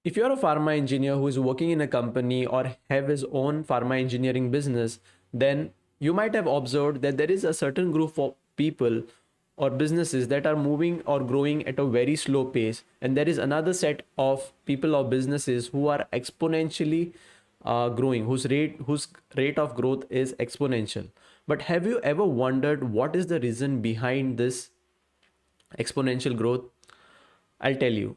if you're a pharma engineer who is working in a company or have his own pharma engineering business, then you might have observed that there is a certain group of people or businesses that are moving or growing at a very slow pace, and there is another set of people or businesses who are exponentially growing, whose rate of growth is exponential. But have you ever wondered what is the reason behind this exponential growth? I'll tell you.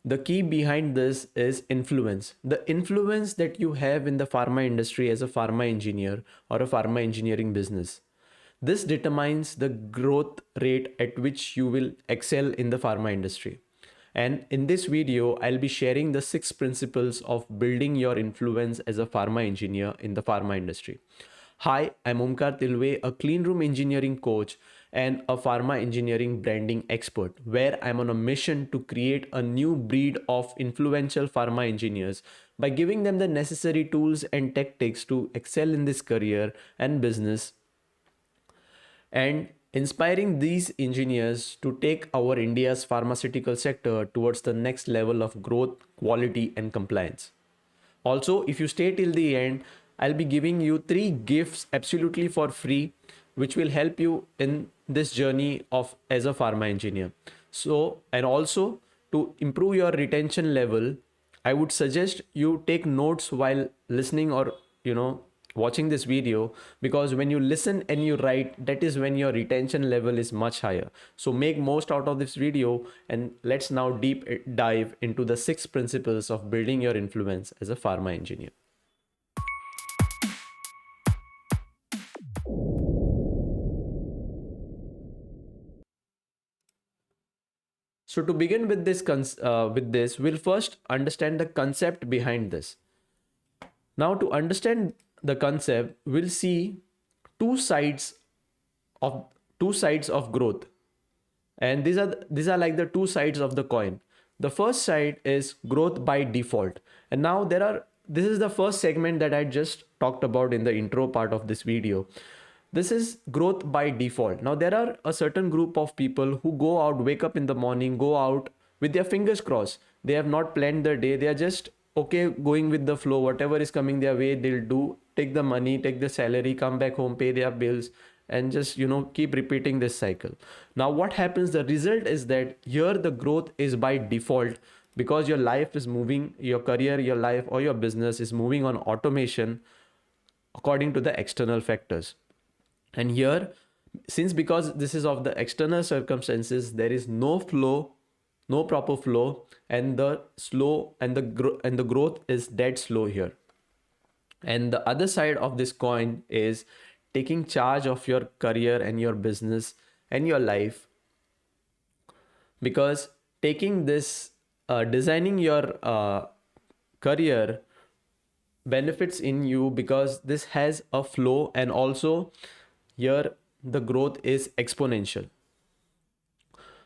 The key behind this is influence. The influence that you have in the pharma industry as a pharma engineer or a pharma engineering business. This determines the growth rate at which you will excel in the pharma industry. And in this video, I'll be sharing the 6 principles of building your influence as a pharma engineer in the pharma industry. Hi, I'm Omkar Tilwe, a cleanroom engineering coach and a pharma engineering branding expert, where I'm on a mission to create a new breed of influential pharma engineers by giving them the necessary tools and tactics to excel in this career and business, and inspiring these engineers to take our India's pharmaceutical sector towards the next level of growth, quality, and compliance. Also, if you stay till the end, I'll be giving you 3 gifts absolutely for free, which will help you in this journey of as a pharma engineer. So, and also to improve your retention level, I would suggest you take notes while listening or watching this video, because when you listen and you write, that is when your retention level is much higher. So make most out of this video, and let's now deep dive into the 6 principles of building your influence as a pharma engineer. So to begin with this, we'll first understand the concept behind this. Now, to understand the concept, we'll see two sides of growth, and these are like the two sides of the coin. The first side is growth by default, and now this is the first segment that I just talked about in the intro part of this video. This is growth by default. Now there are a certain group of people who go out, wake up in the morning, go out with their fingers crossed. They have not planned their day. They are just okay, going with the flow. Whatever is coming their way, they'll do. Take the money, take the salary, come back home, pay their bills, and just keep repeating this cycle. Now what happens? The result is that here the growth is by default, because your life is moving, your career, your life, or your business is moving on automation according to the external factors. And here, because this is of the external circumstances, there is no flow, no proper flow, and the growth is dead slow here. And the other side of this coin is taking charge of your career and your business and your life, because taking this designing your career benefits in you, because this has a flow, and also here the growth is exponential.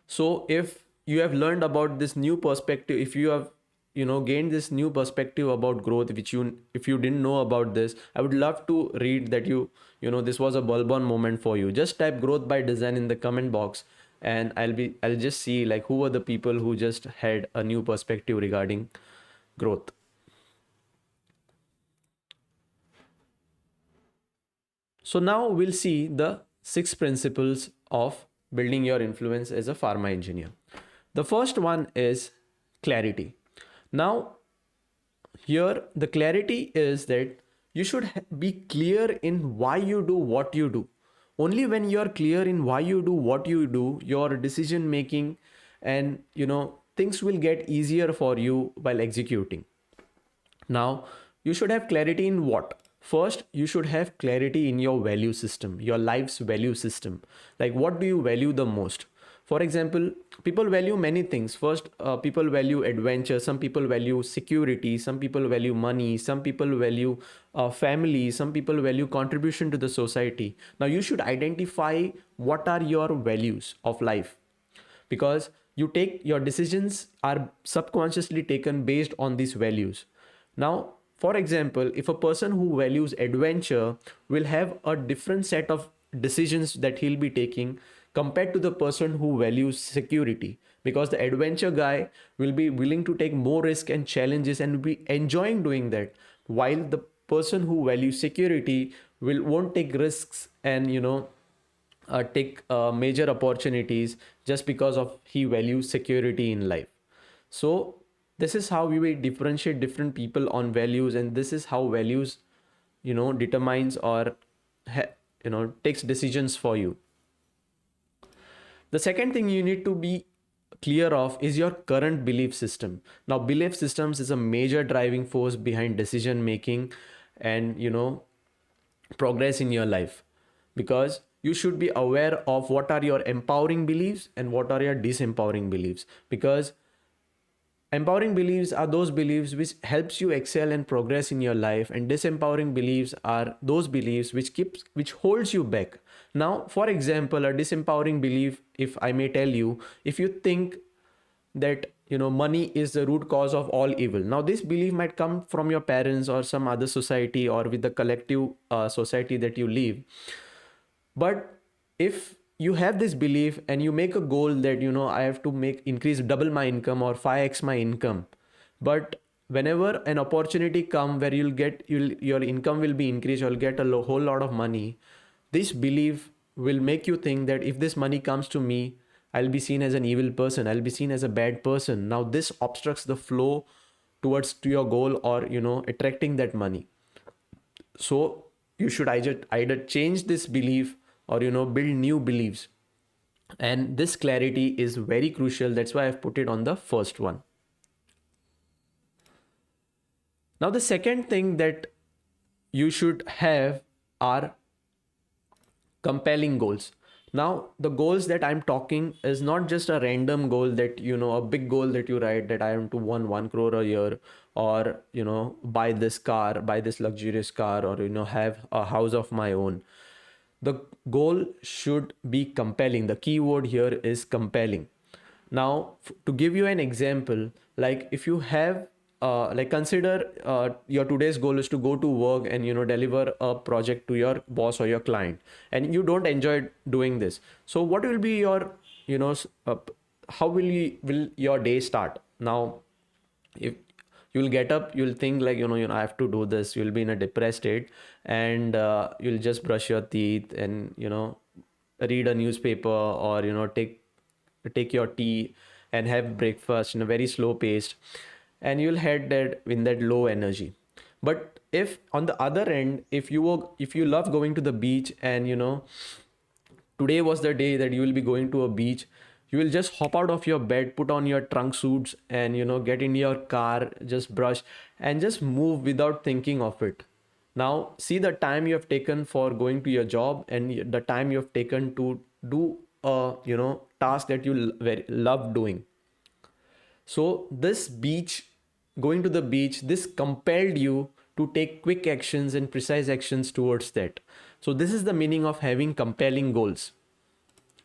So if you have learned about this new perspective, if you have gained this new perspective about growth, which if you didn't know about this, I would love to read that this was a bulb on moment for you. Just type growth by design in the comment box, and I'll just see like who are the people who just had a new perspective regarding growth. So now we'll see the 6 principles of building your influence as a pharma engineer. The first one is clarity. Now, here the clarity is that you should be clear in why you do what you do. Only when you are clear in why you do what you do, your decision making and things will get easier for you while executing. Now, you should have clarity in what? First, you should have clarity in your value system, your life's value system. Like, what do you value the most? For example, people value many things. First, people value adventure. Some people value security. Some people value money. Some people value family. Some people value contribution to the society. Now, you should identify what are your values of life, because your decisions are subconsciously taken based on these values. Now, for example, if a person who values adventure will have a different set of decisions that he'll be taking compared to the person who values security. because the adventure guy will be willing to take more risk and challenges and be enjoying doing that, while the person who values security will won't take risks and take major opportunities just because of he values security in life. So this is how we will differentiate different people on values, and this is how values determines or takes decisions for you. The second thing you need to be clear of is your current belief system. Now, belief systems is a major driving force behind decision making and progress in your life, because you should be aware of what are your empowering beliefs and what are your disempowering beliefs, because empowering beliefs are those beliefs which helps you excel and progress in your life, and disempowering beliefs are those beliefs which holds you back. Now, for example, a disempowering belief, if I may tell you, if you think that money is the root cause of all evil. Now, this belief might come from your parents or some other society or with the collective society that you live. But if you have this belief and you make a goal that I have to make increase double my income or 5x my income, but whenever an opportunity come where your income will be increased, you'll get a whole lot of money, this belief will make you think that if this money comes to me, I'll be seen as an evil person, I'll be seen as a bad person. Now this obstructs the flow towards to your goal or attracting that money. So you should either change this belief or build new beliefs, and this clarity is very crucial. That's why I've put it on the first one. Now the second thing that you should have are compelling goals. Now the goals that I'm talking is not just a random goal that a big goal that you write that I am to win 1 crore a year, or buy this car, buy this luxurious car, or have a house of my own. The goal should be compelling. The key word here is compelling. Now, to give you an example, like if you have like consider your today's goal is to go to work and deliver a project to your boss or your client, and you don't enjoy doing this. So what will be your you know how will your day start? Now, if you'll get up, you'll think like I have to do this, you'll be in a depressed state, and you'll just brush your teeth and read a newspaper, or take your tea and have breakfast in a very slow pace, and you'll head that in that low energy. But if on the other end, if you love going to the beach, and today was the day that you will be going to a beach, you will just hop out of your bed, put on your trunk suits, and get in your car, just brush and just move without thinking of it. Now see the time you have taken for going to your job, and the time you have taken to do a task that you very love doing. So this beach, going to the beach, this compelled you to take quick actions and precise actions towards that. So this is the meaning of having compelling goals.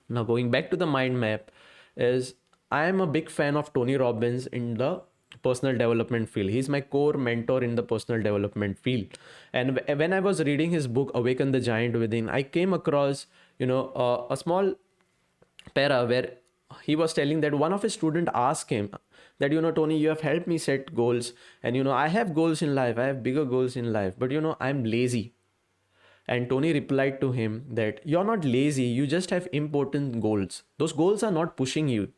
Now going back to the mind map, is I am a big fan of Tony Robbins in the personal development field. He's my core mentor in the personal development field. And when I was reading his book Awaken the Giant Within, I came across a small para where he was telling that one of his student asked him that Tony, you have helped me set goals, and I have goals in life, I have bigger goals in life, but I'm lazy. And Tony replied to him that you're not lazy, you just have important goals. Those goals are not pushing you.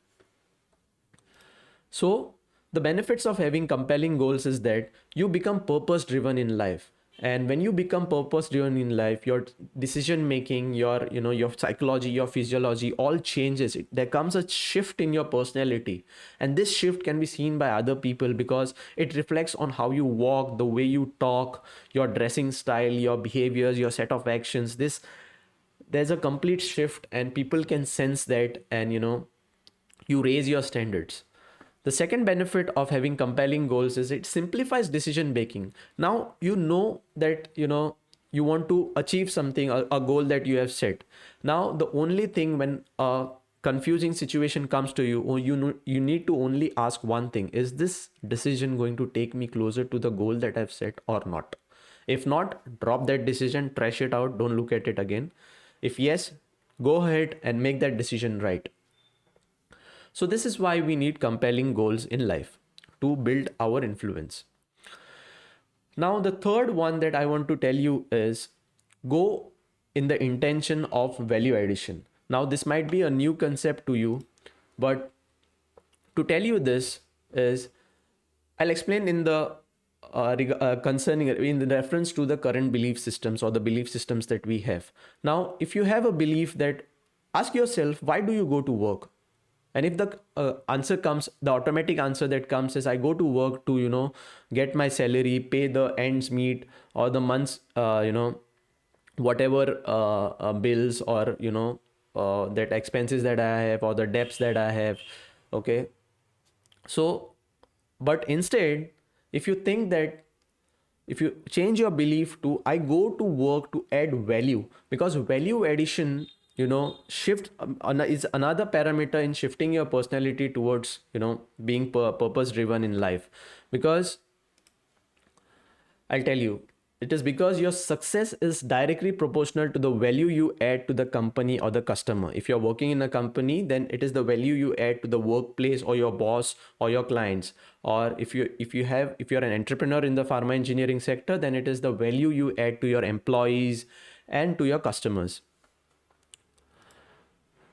So, the benefits of having compelling goals is that you become purpose driven in life. And when you become purpose driven in life, your decision making, your psychology, your physiology all changes. There comes a shift in your personality. And this shift can be seen by other people because it reflects on how you walk, the way you talk, your dressing style, your behaviors, your set of actions. There's a complete shift, and people can sense that, and you raise your standards. The second benefit of having compelling goals is it simplifies decision making. Now that you want to achieve something, a goal that you have set. Now the only thing when a confusing situation comes to you, or you need to only ask one thing: is this decision going to take me closer to the goal that I've set or not? If not, drop that decision, trash it out, don't look at it again. If yes, go ahead and make that decision right. So this is why we need compelling goals in life to build our influence. Now, the third one that I want to tell you is go in the intention of value addition. Now, this might be a new concept to you, but to tell you this is I'll explain in the concerning in the reference to the current belief systems or the belief systems that we have. Now, if you have a belief that, ask yourself, why do you go to work? And if the answer comes, the automatic answer that comes is I go to work to, get my salary, pay the ends meet, or the month's, whatever bills, or, that expenses that I have, or the debts that I have. Okay. So, but instead, if you think that, if you change your belief to I go to work to add value, because value addition, shift is another parameter in shifting your personality towards, being purpose driven in life. Because I'll tell you, it is because your success is directly proportional to the value you add to the company or the customer. If you're working in a company, then it is the value you add to the workplace or your boss or your clients. Or if you're an entrepreneur in the pharma engineering sector, then it is the value you add to your employees and to your customers.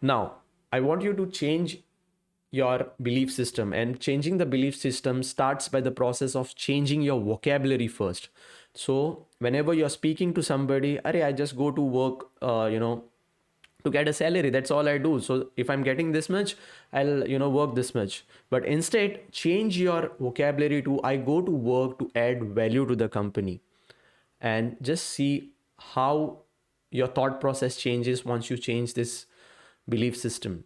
Now, I want you to change your belief system, and changing the belief system starts by the process of changing your vocabulary first. So whenever you're speaking to somebody, I just go to work, to get a salary, that's all I do. So if I'm getting this much, I'll, work this much. But instead, change your vocabulary to I go to work to add value to the company, and just see how your thought process changes once you change this belief system.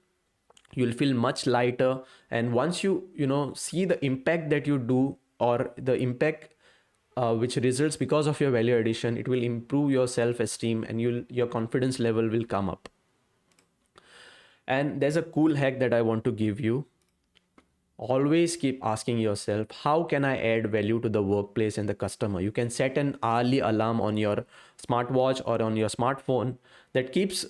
You'll feel much lighter, and once you see the impact that you do, or the impact which results because of your value addition, it will improve your self esteem, and your confidence level will come up. And there's a cool hack that I want to give you. Always keep asking yourself, how can I add value to the workplace and the customer? You can set an hourly alarm on your smartwatch or on your smartphone that keeps,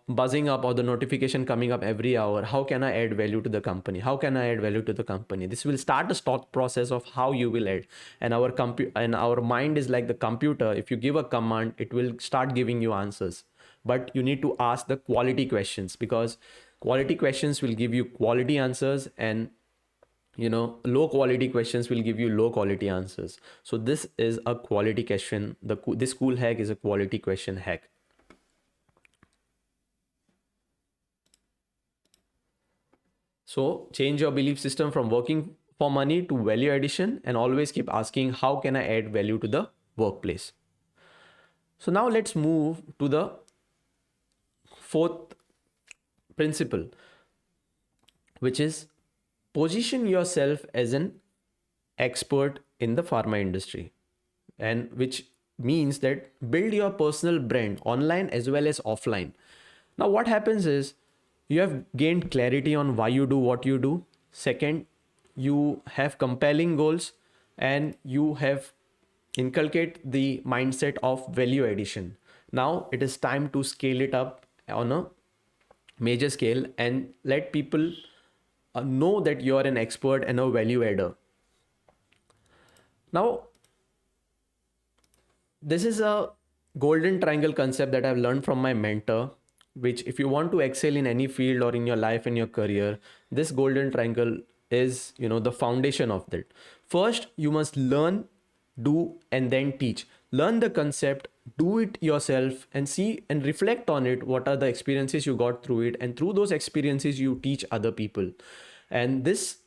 buzzing up, or the notification coming up every hour. How can I add value to the company? How can I add value to the company? This will start a thought process of how you will add. And our mind is like the computer. If you give a command, it will start giving you answers. But you need to ask the quality questions, because quality questions will give you quality answers, and low quality questions will give you low quality answers. So this is a quality question. This cool hack is a quality question hack. So change your belief system from working for money to value addition, and always keep asking, how can I add value to the workplace? So now let's move to the fourth principle, which is position yourself as an expert in the pharma industry, and which means that build your personal brand online as well as offline. Now, what happens is you have gained clarity on why you do what you do. Second, you have compelling goals, and you have inculcate the mindset of value addition. Now it is time to scale it up on a major scale, and let people know that you are an expert and a value adder. Now, this is a golden triangle concept that I've learned from my mentor, which if you want to excel in any field or in your life and your career, this golden triangle is, the foundation of that. First, you must learn, do, and then teach. Learn the concept, do it yourself, and see and reflect on it. What are the experiences you got through it? And through those experiences, you teach other people. And this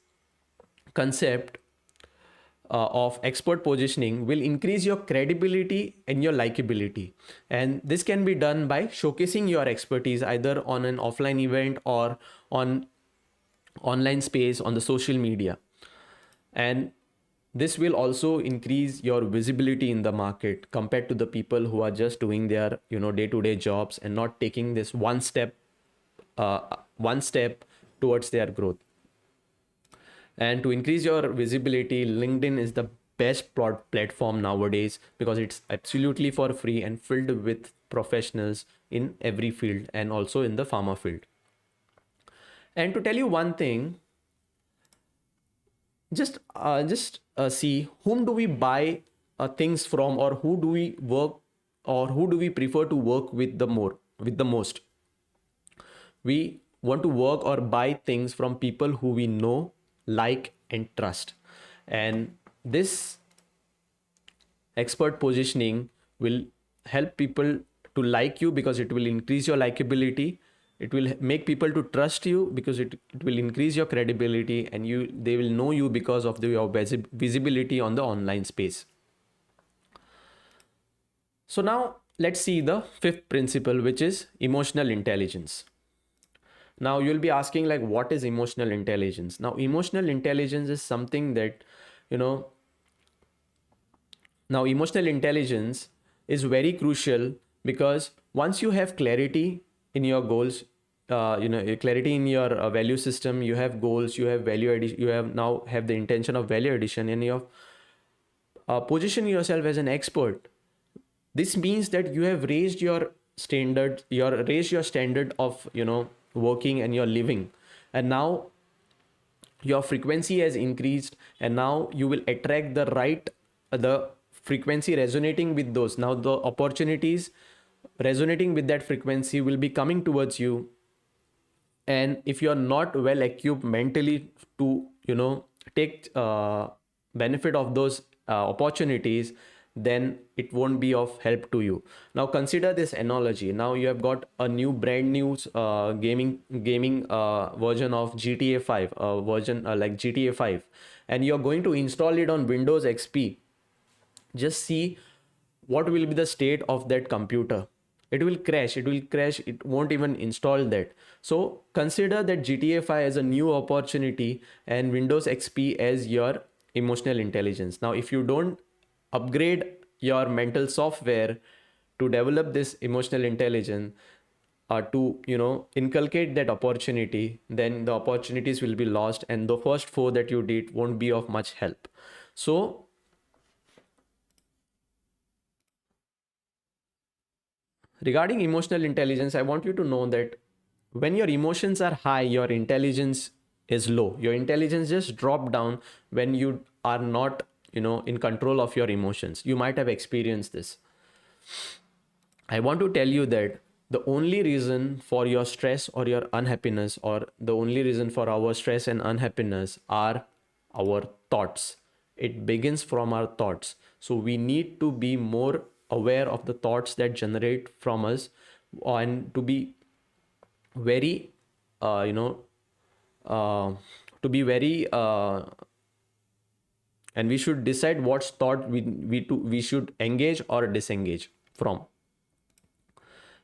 concept of expert positioning will increase your credibility and your likability. And this can be done by showcasing your expertise either on an offline event or on online space on the social media. And this will also increase your visibility in the market compared to the people who are just doing their day-to-day jobs and not taking this one step towards their growth. And to increase your visibility, LinkedIn is the best platform nowadays, because it's absolutely for free and filled with professionals in every field, and also in the pharma field. And to tell you one thing, see whom do we buy things from, or who do we work, or who do we prefer to work with the most. We want to work or buy things from people who we know, like, and trust. And this expert positioning will help people to like you, because it will increase your likability. It will make people to trust you, because it will increase your credibility, and they will know you because of your visibility on the online space. So now let's see the fifth principle, which is emotional intelligence. Now you'll be asking, like, what is emotional intelligence? Now emotional intelligence is something that, you know, now emotional intelligence is very crucial, because once you have clarity in your goals, clarity in your value system, you have goals, you have value addition, you have now have the intention of value addition, and you have position yourself as an expert. This means that you have raised your standard of, working and your living. And now your frequency has increased, and now you will attract the frequency resonating with those. Now the opportunities resonating with that frequency will be coming towards you. And if you're not well equipped mentally to, take benefit of those opportunities, then it won't be of help to you. Now consider this analogy. Now you have got a brand new gaming version of GTA 5, version like GTA 5, and you're going to install it on Windows XP. Just see what will be the state of that computer. It will crash, it won't even install that. So consider that GTA 5 as a new opportunity, and Windows XP as your emotional intelligence. Now if you don't upgrade your mental software to develop this emotional intelligence, to inculcate that opportunity, then the opportunities will be lost, and the first four that you did won't be of much help. So regarding emotional intelligence, I want you to know that when your emotions are high, your intelligence is low. Your intelligence just drop down when you are not, in control of your emotions. You might have experienced this. I want to tell you that the only reason for your stress or your unhappiness, or the only reason for our stress and unhappiness, are our thoughts. It begins from our thoughts. So we need to be more aware of the thoughts that generate from us, and to be very, uh, you know, uh, to be very, and we should decide what thought we should engage or disengage from.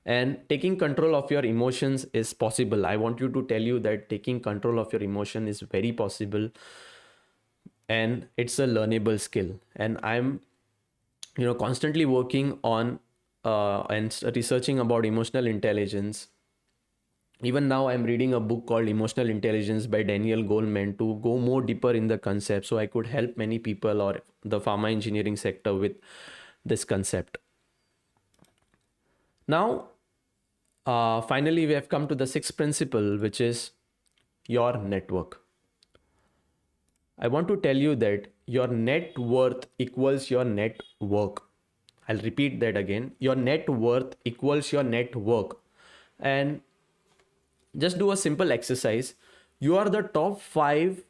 And taking control of your emotions is possible. I want you to tell you that taking control of your emotion is very possible, and it's a learnable skill. And I'm, constantly working on and researching about emotional intelligence. Even now I'm reading a book called Emotional Intelligence by Daniel Goleman, to go more deeper in the concept, so I could help many people or the pharma engineering sector with this concept. Now finally, we have come to the sixth principle, which is your network. I want to tell you that your net worth equals your network. I'll repeat that again. Your net worth equals your network. And just do a simple exercise. You are the top five,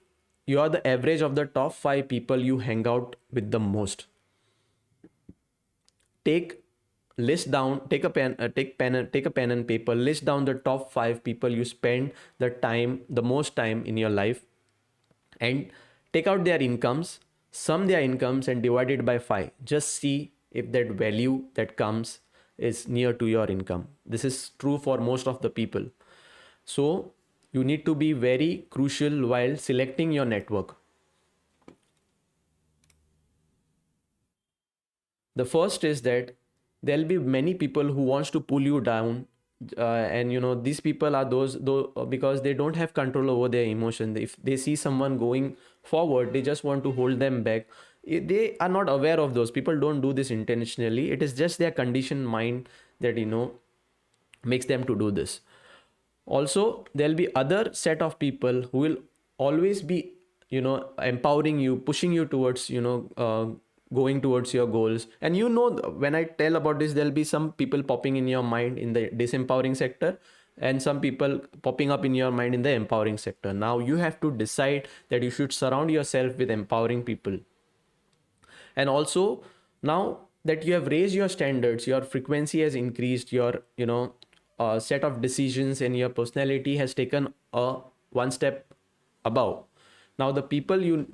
you are the average of the top five people you hang out with the most. Take list down, take a pen, take a pen and paper, list down the top five people you spend the most time in your life, and take out their incomes, sum their incomes and divide it by 5. Just see if that value that comes is near to your income. This is true for most of the people. So you need to be very crucial while selecting your network. The first is that there'll be many people who wants to pull you down, and these people are those though, because they don't have control over their emotion. If they see someone going forward, they just want to hold them back. They are not aware of those people. Don't do this intentionally. It is just their conditioned mind that makes them to do this. Also, there'll be other set of people who will always be, empowering you, pushing you towards, going towards your goals. And when I tell about this, there'll be some people popping in your mind in the disempowering sector, and some people popping up in your mind in the empowering sector. Now you have to decide that you should surround yourself with empowering people. And also, now that you have raised your standards, your frequency has increased, your set of decisions and your personality has taken a one step above. Now the people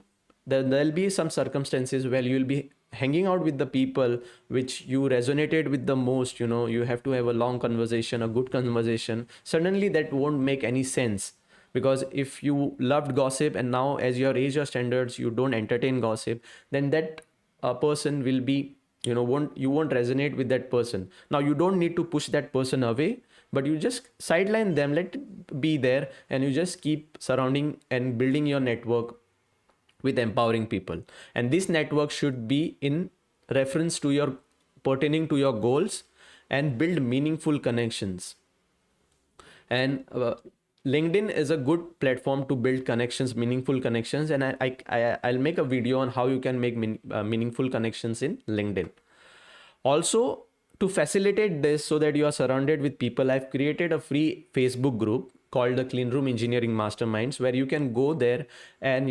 there'll be some circumstances where you'll be hanging out with the people which you resonated with the most. You have to have a long conversation, a good conversation. Suddenly that won't make any sense, because if you loved gossip and now as you raise your standards you don't entertain gossip, then that person will be, you won't resonate with that person. Now you don't need to push that person away, but you just sideline them, let it be there, and you just keep surrounding and building your network with empowering people. And this network should be in reference to your, pertaining to your goals, and build meaningful connections. And LinkedIn is a good platform to build connections, meaningful connections. And I'll make a video on how you can make meaningful connections in LinkedIn. Also, to facilitate this so that you are surrounded with people, I've created a free Facebook group called the Cleanroom Engineering Masterminds, where you can go there and,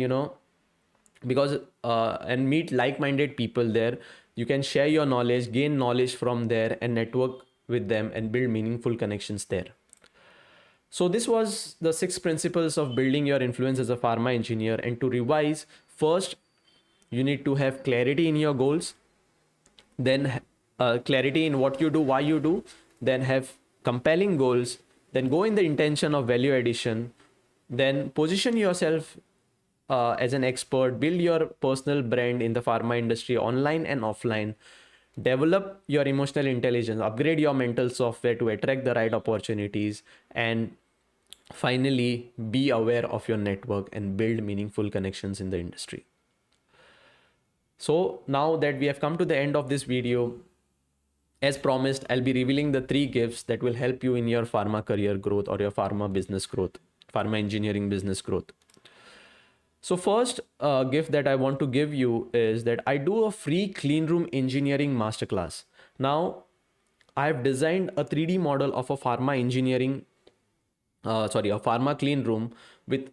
because and meet like-minded people there. You can share your knowledge, gain knowledge from there, and network with them and build meaningful connections there. So this was the 6 principles of building your influence as a pharma engineer. And to revise, first, you need to have clarity in your goals, then clarity in what you do, why you do, then have compelling goals, then go in the intention of value addition, then position yourself as an expert, build your personal brand in the pharma industry, online and offline, develop your emotional intelligence, upgrade your mental software to attract the right opportunities, and finally be aware of your network and build meaningful connections in the industry. So now that we have come to the end of this video, as promised, I'll be revealing the 3 gifts that will help you in your pharma career growth or your pharma business growth, pharma engineering business growth. So first gift that I want to give you is that I do a free cleanroom engineering masterclass. Now, I've designed a 3D model of a pharma engineering, a pharma clean room with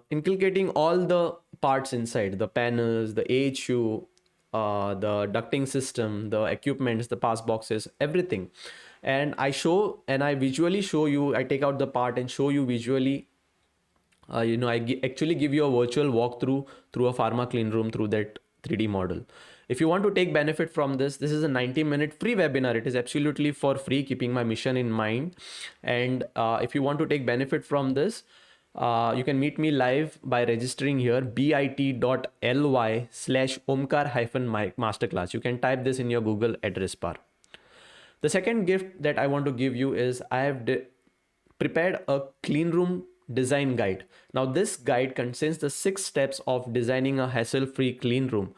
inculcating all the parts inside, the panels, the AHU, the ducting system, the equipments, the pass boxes, everything. And I visually show you, I take out the part and show you visually. Actually give you a virtual walkthrough through a pharma clean room through that 3D model. If you want to take benefit from this is a 90-minute free webinar. It is absolutely for free, keeping my mission in mind. And if you want to take benefit from this, you can meet me live by registering here, bit.ly/omkar-masterclass. You can type this in your Google address bar. The second gift that I want to give you is I have prepared a clean room design guide. Now this guide contains the 6 steps of designing a hassle-free clean room.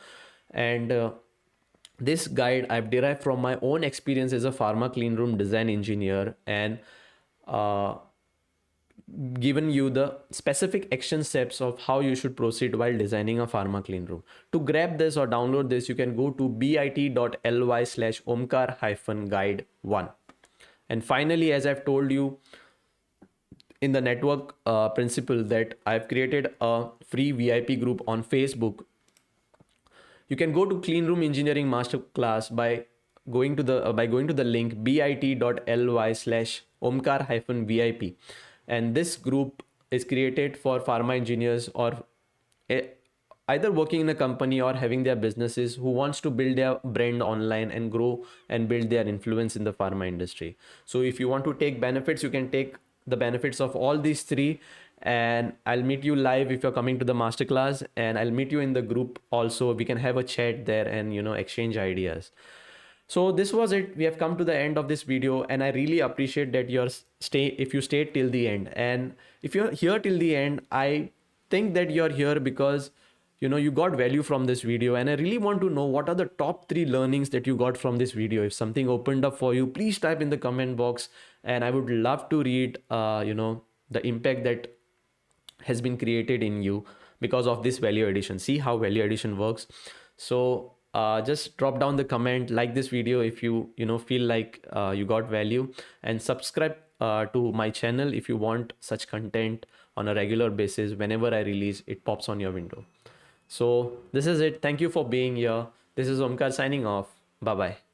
And this guide I've derived from my own experience as a pharma clean room design engineer, and given you the specific action steps of how you should proceed while designing a pharma clean room. To grab this or download this, you can go to bit.ly/omkar-guide1. And finally, as I've told you in the network principle, that I've created a free VIP group on Facebook. You can go to Clean Room Engineering Masterclass by going to the link bit.ly/omkar-vip. And this group is created for pharma engineers or either working in a company or having their businesses who wants to build their brand online and grow and build their influence in the pharma industry. So if you want to take benefits, you can take the benefits of all these 3, and I'll meet you live if you're coming to the masterclass, and I'll meet you in the group also. We can have a chat there and exchange ideas. So this was it. We have come to the end of this video, and I really appreciate that if you stayed till the end. And if you're here till the end, I think that you're here because you got value from this video, and I really want to know what are the top 3 learnings that you got from this video. If something opened up for you, please type in the comment box, and I would love to read the impact that has been created in you because of this value addition. See how value addition works. So just drop down the comment, like this video if you feel like you got value, and subscribe to my channel if you want such content on a regular basis. Whenever I release, it pops on your window. So this is it. Thank you for being here. This is Omkar signing off. Bye bye.